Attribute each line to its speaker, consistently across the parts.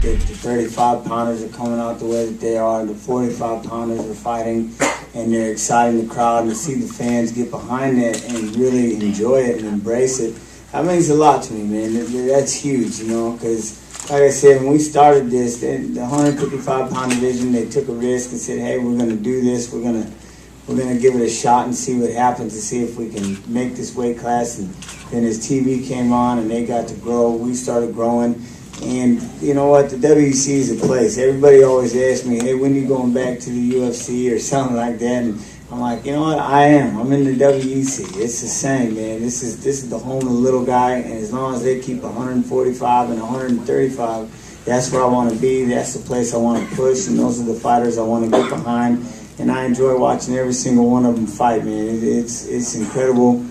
Speaker 1: that the 35-pounders are coming out the way that they are. The 45-pounders are fighting, and they're exciting the crowd, and to see the fans get behind that and really enjoy it and embrace it. That means a lot to me, man. That's huge, you know, because like I said, when we started this, the 155-pound division, they took a risk and said, hey, we're going to do this. We're going to give it a shot and see what happens, to see if we can make this weight class. And then as TV came on and they got to grow, we started growing. And you know what? The WEC is a place. Everybody always asks me, hey, when are you going back to the UFC or something like that? And I'm like, you know what? I am. I'm in the WEC. It's the same, man. This is the home of the little guy, and as long as they keep 145 and 135, that's where I want to be. That's the place I want to push, and those are the fighters I want to get behind. And I enjoy watching every single one of them fight, man. It's incredible.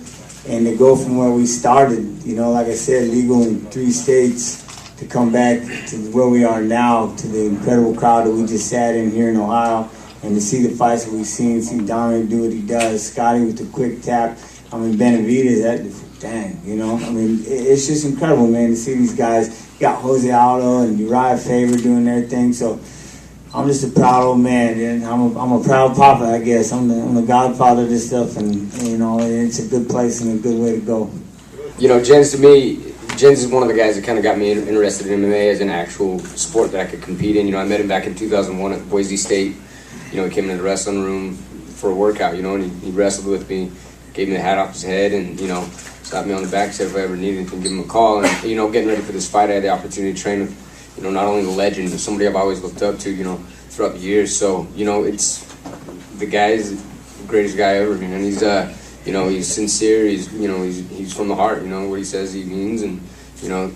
Speaker 1: And to go from where we started, you know, like I said, legal in 3 states, to come back to where we are now, to the incredible crowd that we just sat in here in Ohio. And to see the fights that we've seen, see Dominic do what he does, Scotty with the quick tap, I mean, Benavidez, that, dang, you know, I mean, it's just incredible, man, to see these guys. You got Jose Aldo and Uriah Faber doing their thing, so I'm just a proud old man, and I'm a proud papa, I guess. I'm the godfather of this stuff, and you know, it's a good place and a good way to go.
Speaker 2: You know, Jens, to me, Jens is one of the guys that kind of got me interested in MMA as an actual sport that I could compete in. You know, I met him back in 2001 at Boise State. You know, he came into the wrestling room for a workout, you know, and he wrestled with me, gave me the hat off his head, and, you know, slapped me on the back, said if I ever needed anything, give him a call. And, you know, getting ready for this fight, I had the opportunity to train with, you know, not only the legend, but somebody I've always looked up to, you know, throughout the years. So, you know, the guy is the greatest guy ever, man. And he's, you know, he's sincere, he's from the heart, you know, what he says he means, and, you know,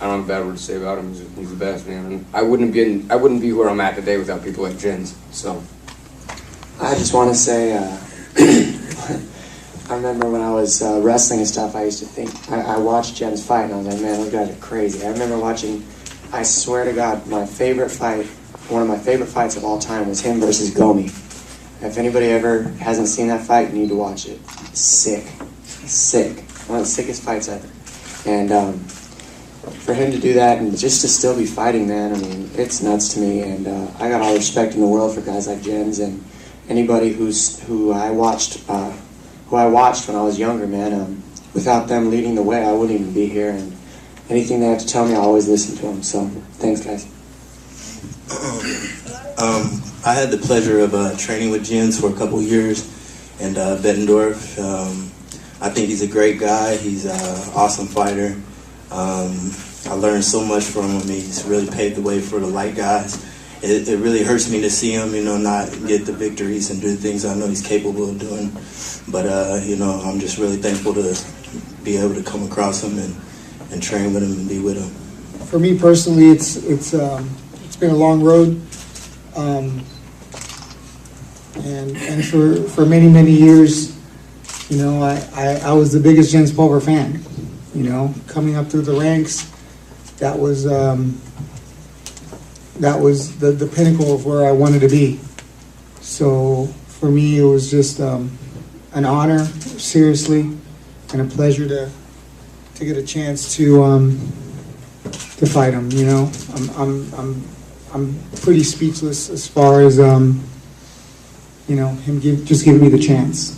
Speaker 2: I don't have a bad word to say about him. He's the best, man. And I wouldn't be where I'm at today without people like Jens, so.
Speaker 3: I just want to say, I remember when I was wrestling and stuff, I used to think, I watched Jens fight, and I was like, man, those guys are crazy. I remember watching, I swear to God, my favorite fight, one of my favorite fights of all time was him versus Gomi. If anybody ever hasn't seen that fight, you need to watch it. It's sick. Sick. One of the sickest fights ever. And for him to do that and just to still be fighting, man, I mean, it's nuts to me. And I got all the respect in the world for guys like Jens and anybody who I watched when I was younger, man. Without them leading the way, I wouldn't even be here. And anything they have to tell me, I always listen to them. So thanks, guys.
Speaker 4: I had the pleasure of training with Jens for a couple years in Bettendorf. I think he's a great guy. He's an awesome fighter. I learned so much from him. He's really paved the way for the light guys. It really hurts me to see him, you know, not get the victories and do the things I know he's capable of doing. But, you know, I'm just really thankful to be able to come across him and train with him and be with him.
Speaker 5: For me personally, it's been a long road. And for many years, you know, I was the biggest Jens Pulver fan. You know, coming up through the ranks, that was the pinnacle of where I wanted to be. So for me, it was just an honor, seriously, and a pleasure to get a chance to fight him. You know, I'm pretty speechless as far as you know, him just giving me the chance.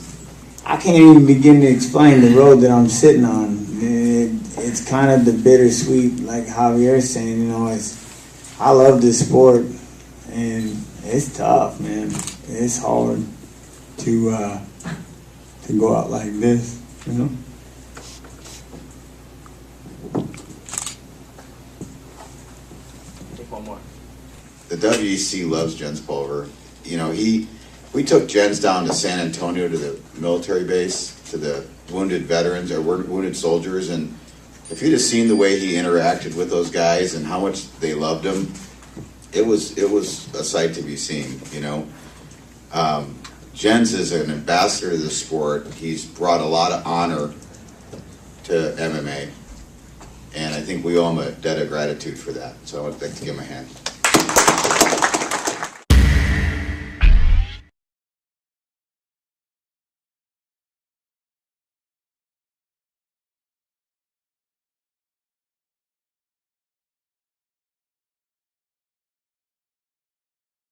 Speaker 1: I can't even begin to explain the road that I'm sitting on. It's kind of the bittersweet, like Javier's saying, you know, I love this sport, and it's tough, man. It's hard to go out like this, you know.
Speaker 3: Take one more.
Speaker 6: The WEC loves Jens Pulver. You know, we took Jens down to San Antonio to the military base, to the wounded veterans or wounded soldiers, and if you'd have seen the way he interacted with those guys and how much they loved him, it was a sight to be seen, you know. Jens is an ambassador to the sport. He's brought a lot of honor to MMA, and I think we owe him a debt of gratitude for that. So I'd like to give him a hand.